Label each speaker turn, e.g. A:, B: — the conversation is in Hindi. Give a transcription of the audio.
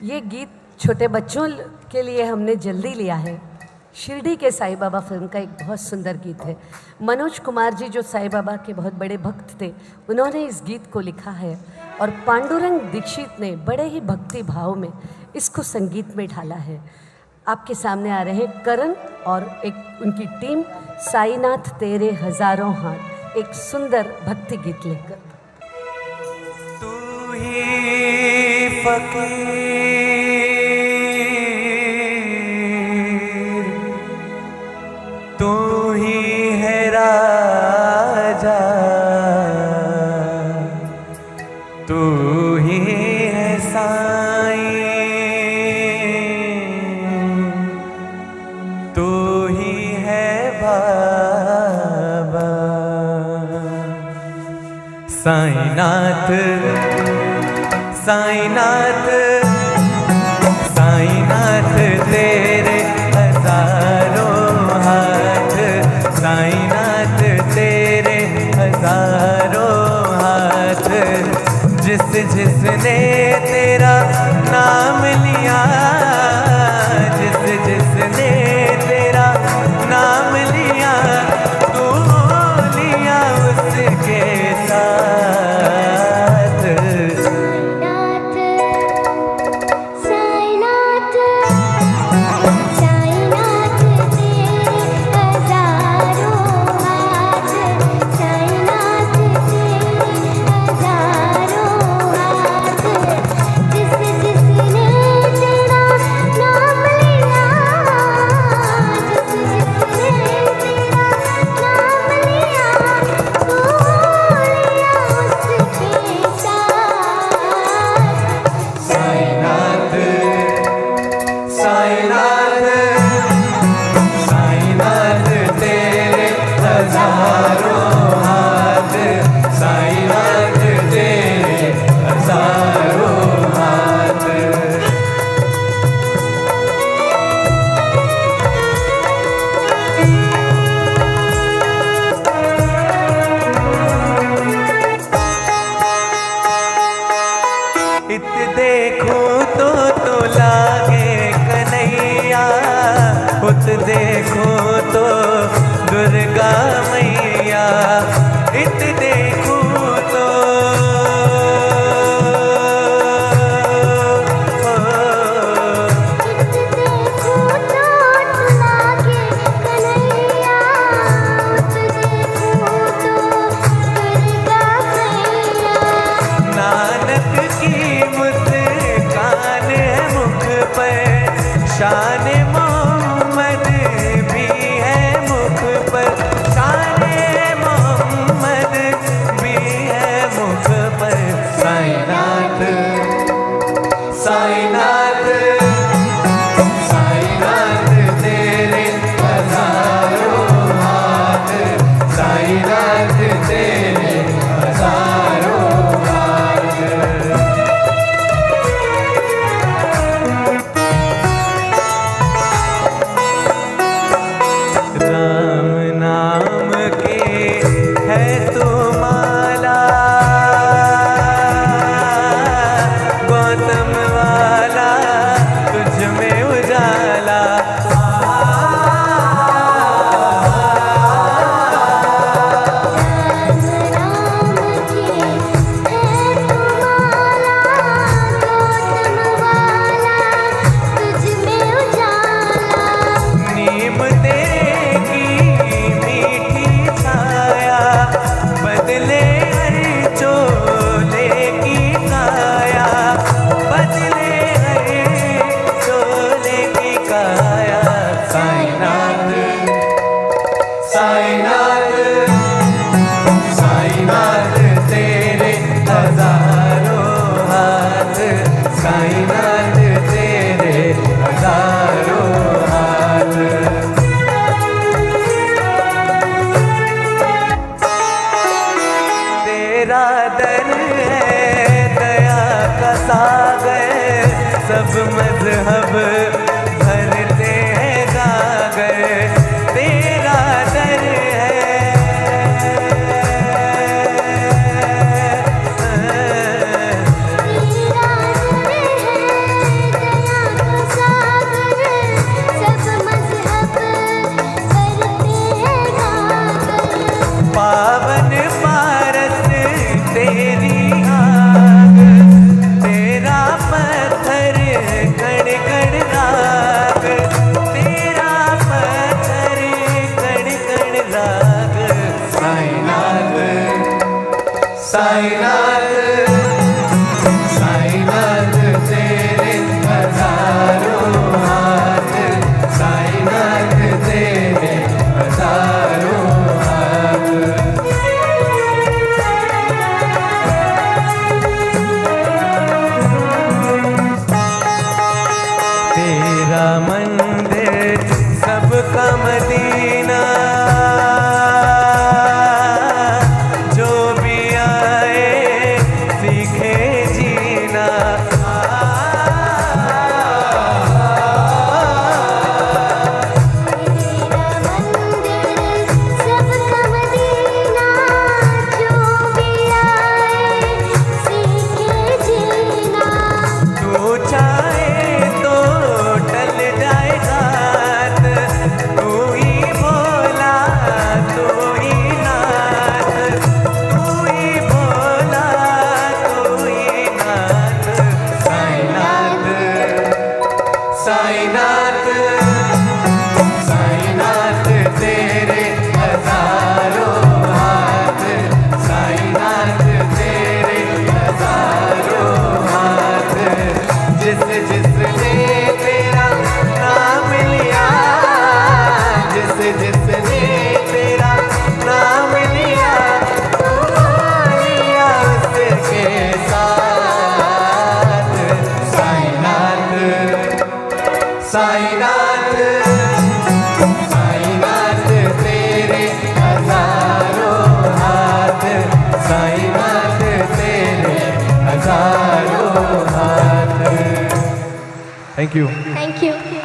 A: ये गीत छोटे बच्चों के लिए हमने जल्दी लिया है। शिरडी के साईं बाबा फिल्म का एक बहुत सुंदर गीत है। मनोज कुमार जी जो साईं बाबा के बहुत बड़े भक्त थे, उन्होंने इस गीत को लिखा है और पांडुरंग दीक्षित ने बड़े ही भक्ति भाव में इसको संगीत में ढाला है। आपके सामने आ रहे हैं करण और एक उनकी टीम, साईनाथ तेरे हजारों हाथ, एक सुंदर भक्ति गीत लेकर।
B: तू ही फकीर, तू ही है राजा, तू ही है साईं, तू ही है बाबा। साईनाथ साईनाथ साईनाथ तेरे हजारों हाथ, साईनाथ तेरे हजारों हाथ। जिस जिसने तेरा नाम लिया, जिस जिसने तेरा नाम लिया, तू लिया उसके साथ। इत देखूं तो लागे कन्हैया, उत देखूं तो दुर्गा मैया। इत देखूं तो शान मोहम्मद भी है मुख पर, शान मोहम्मद भी है मुख पर। साईनाथ साईनाथ साईनाथ तेरे हजारों हाथ, साईनाथ तेरे हजारों हाथ। राम नाम के है तो माला, गौतम वाला तुझ में उजाला। नीम तेरे की मीठी छाया, बदले हर चोले की काया, बदले हर चोले की काया। साईनाथ साईनाथ साईनाथ तेरे हजारों हाथ, साईनाथ तेरे हजारों हाथ। तेरा दर है दया का सागर, सब मजहब भरते हैं गागर। तेरा दर है साईनाथ साईनाथ तेरे हजारों हाथ, साईनाथ तेरे हजारों हाथ। तेरा मंदिर सबका मदीना, जो भी आए सीखे जीना।
C: सबका मदीना, जो भी आए सीखे जीना।
B: तू चाहे तो टल जाए घात, तू ही भोला तू ही नाथ, तू ही भोला तू ही नाथ। साईनाथ साईनाथ साईनाथ तेरे हजारों हाथ, साईनाथ तेरे हजारों हाथ। जिसने तेरा नाम लिया, जिसने तेरा नाम लिया, लिया उसके साथ। साईनाथ साईनाथ साईनाथ तेरे हजारों हाथ, साईनाथ तेरे हजारों हाथ। Thank you.
C: Thank you.